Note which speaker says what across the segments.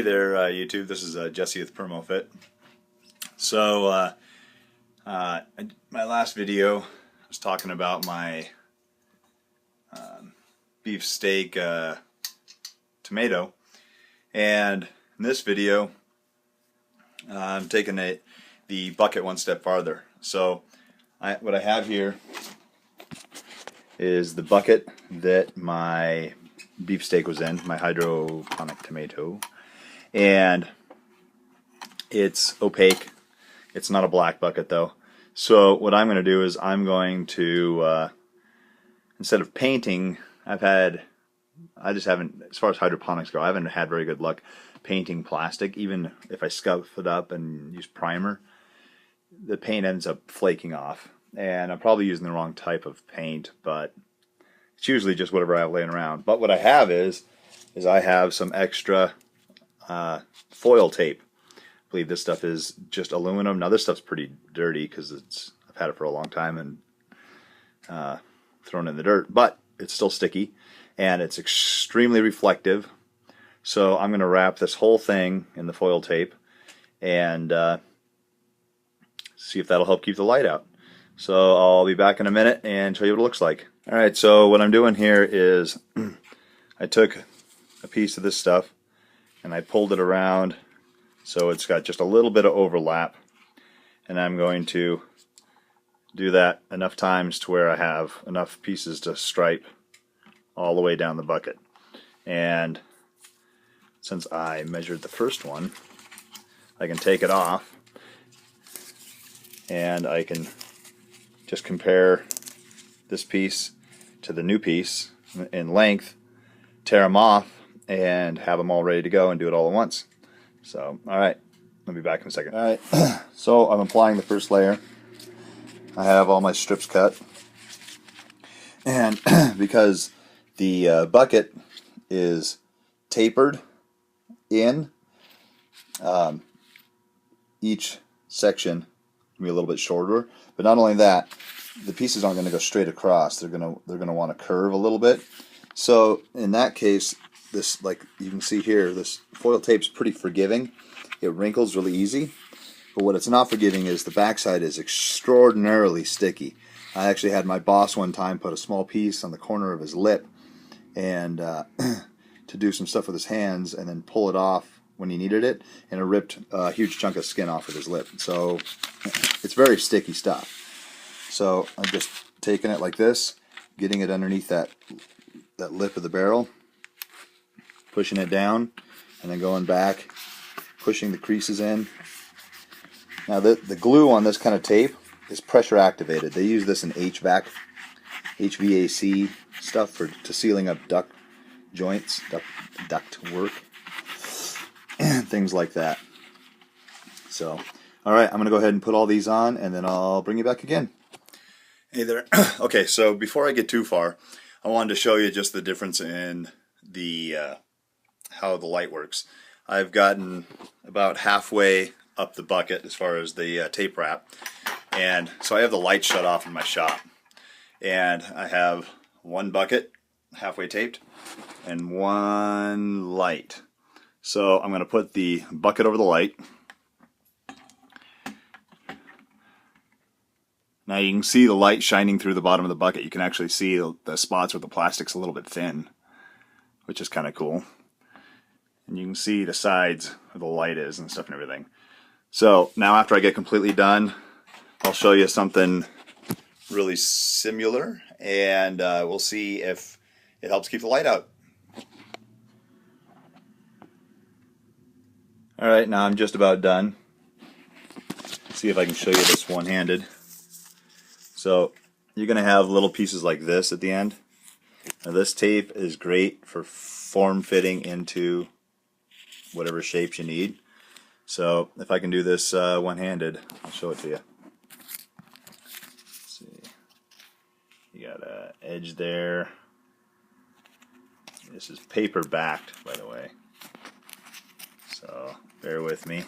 Speaker 1: Hey there, YouTube. This is Jesse with permofit. So, my last video, I was talking about my beef steak tomato, and in this video, I'm taking the bucket one step farther. So, what I have here is the bucket that my beef steak was in, my hydroponic tomato. And it's opaque. It's not a black bucket though. So what I'm going to do is I'm going to instead of painting, I just haven't, as far as hydroponics go, I haven't had very good luck painting plastic. Even if I scuff it up and use primer, the paint ends up flaking off. And I'm probably using the wrong type of paint, but it's usually just whatever I have laying around. But what I have is I have some extra foil tape. I believe this stuff is just aluminum. Now this stuff's pretty dirty because I've had it for a long time and thrown in the dirt, but it's still sticky and it's extremely reflective. So I'm going to wrap this whole thing in the foil tape and see if that'll help keep the light out. So I'll be back in a minute and show you what it looks like. Alright, so what I'm doing here is I took a piece of this stuff and I pulled it around so it's got just a little bit of overlap, and I'm going to do that enough times to where I have enough pieces to stripe all the way down the bucket. And since I measured the first one, I can take it off and I can just compare this piece to the new piece in length, tear them off, and have them all ready to go and do it all at once. So, alright, I'll be back in a second. Alright, so I'm applying the first layer. I have all my strips cut. And because the bucket is tapered in, each section will be a little bit shorter. But not only that, the pieces aren't going to go straight across. They're going to want to curve a little bit. So in that case, this, like you can see here, this foil tape's pretty forgiving. It wrinkles really easy. But what it's not forgiving is the backside is extraordinarily sticky. I actually had my boss one time put a small piece on the corner of his lip and to do some stuff with his hands and then pull it off when he needed it, and it ripped a huge chunk of skin off of his lip. So it's very sticky stuff. So I'm just taking it like this, getting it underneath that lip of the barrel, pushing it down, and then going back, pushing the creases in. Now the glue on this kind of tape is pressure activated. They use this in HVAC stuff to sealing up duct joints, duct work, and things like that. So, alright, I'm going to go ahead and put all these on, and then I'll bring you back again. Hey there. Okay, so before I get too far, I wanted to show you just the difference in the how the light works. I've gotten about halfway up the bucket as far as the tape wrap, and so I have the light shut off in my shop, and I have one bucket halfway taped and one light. So I'm going to put the bucket over the light. Now you can see the light shining through the bottom of the bucket. You can actually see the spots where the plastic's a little bit thin, which is kind of cool. And you can see the sides where the light is and stuff and everything. So now after I get completely done, I'll show you something really similar, and we'll see if it helps keep the light out. Alright, now I'm just about done. Let's see if I can show you this one-handed. So you're going to have little pieces like this at the end. Now this tape is great for form-fitting into whatever shapes you need. So if I can do this one-handed, I'll show it to you. Let's see. You got an edge there. This is paper backed, by the way. So bear with me.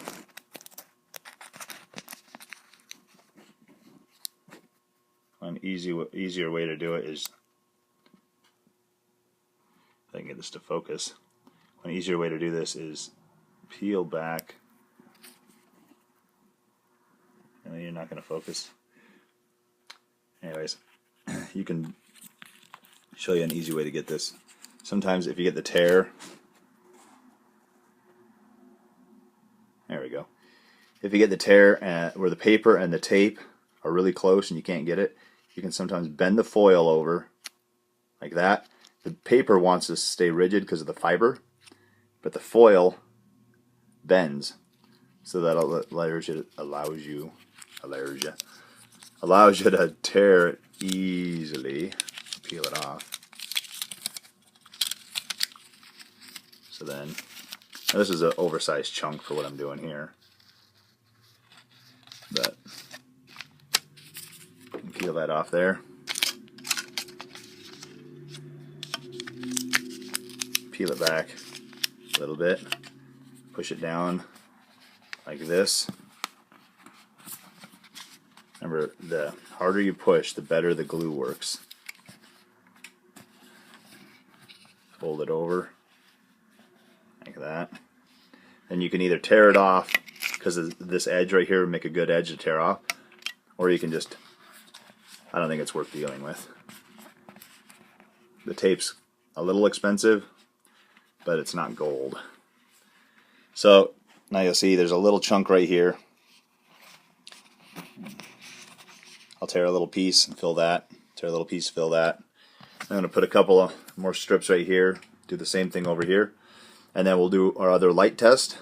Speaker 1: An easier way to do it is, if I can get this to focus, an easier way to do this is peel back. I know you're not going to focus. Anyways, you can show you an easy way to get this. Sometimes if you get the tear, there we go. If you get the tear where the paper and the tape are really close and you can't get it, you can sometimes bend the foil over like that. The paper wants to stay rigid because of the fiber, but the foil bends, so that allows you to tear it easily. Peel it off. So then, now this is an oversized chunk for what I'm doing here, but peel that off there. Peel it back a little bit. Push it down like this. Remember, the harder you push, the better the glue works. Fold it over like that. Then you can either tear it off, because this edge right here would make a good edge to tear off, or you can just, I don't think it's worth dealing with. The tape's a little expensive, but it's not gold. So now you'll see there's a little chunk right here. I'll tear a little piece and fill that. Tear a little piece, fill that. I'm going to put a couple of more strips right here. Do the same thing over here. And then we'll do our other light test.